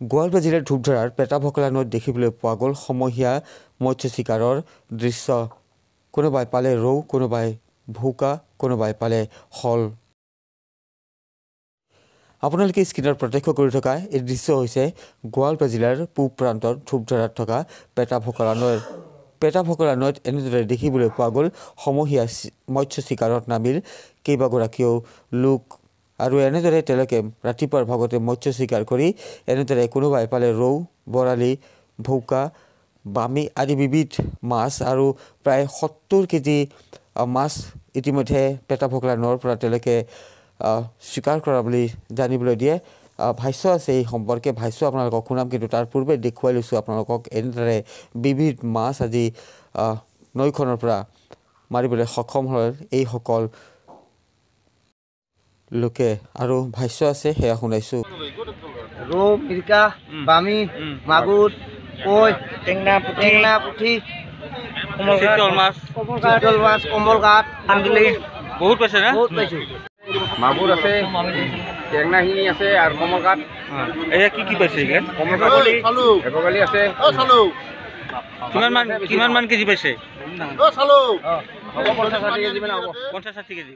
গোৱালপাৰা জিলাৰ ধূপধাৰাৰ পেটাভকলা নৈত দেখিবলৈ পোৱা গ'ল সমূহীয়া মৎস্য চিকাৰৰ দৃশ্য। কোনোবাই পালে ৰৌ, কোনোবাই ভৌকা, কোনোবাই পালে শল। আপোনালোকে স্ক্ৰীনত প্ৰত্যক্ষ কৰি থকা এই দৃশ্য হৈছে গোৱালপাৰা জিলাৰ পূব প্ৰান্তৰ ধূপধাৰাত থকা পেটাভকলা নৈৰ। পেটাভকলা নৈত এনেদৰে দেখিবলৈ পোৱা গ'ল সমূহীয়া মৎস্য চিকাৰত নামিল কেইবাগৰাকীও লোক। আৰু এনেদৰে তেওঁলোকে ৰাতিপুৱাৰ ভাগতে মৎস্য চিকাৰ কৰি এনেদৰে কোনোবাই পালে ৰৌ, বৰালি, ভৌকা, বামি আদি বিবিধ মাছ আৰু প্ৰায় 70 কেজি মাছ ইতিমধ্যে পেটাভকলা নৈৰ পৰা তেওঁলোকে স্বীকাৰ কৰা বুলি জানিবলৈ দিয়ে। ভাষ্য আছে এই সম্পৰ্কে, ভাষ্য আপোনালোকক শুনাম, কিন্তু তাৰ পূৰ্বে দেখুৱাই লৈছোঁ আপোনালোকক এনেদৰে বিবিধ মাছ আজি নৈখনৰ পৰা মাৰিবলৈ সক্ষম হ'ল এইসকল লোকে। আৰু ভাষ্য আছে সেয়া শুনাইছোঁ। ৰৌ, মিৰিকা, বামি, মাগুৰ, কৈ, টেঙনা, পুঠি, মাছ, কমলঘাট, বহুত পাইছে না? বহুত পাইছোঁ। মাগুৰ আছে, টেঙনাখিনি আছে আৰু কমলঘাট। এয়া কি পাইছে এইগিলা? এভকালি আছে। কিমান মান কেজি পাইছে? 50-60 কেজি মান হ'ব। 50-60 কেজি।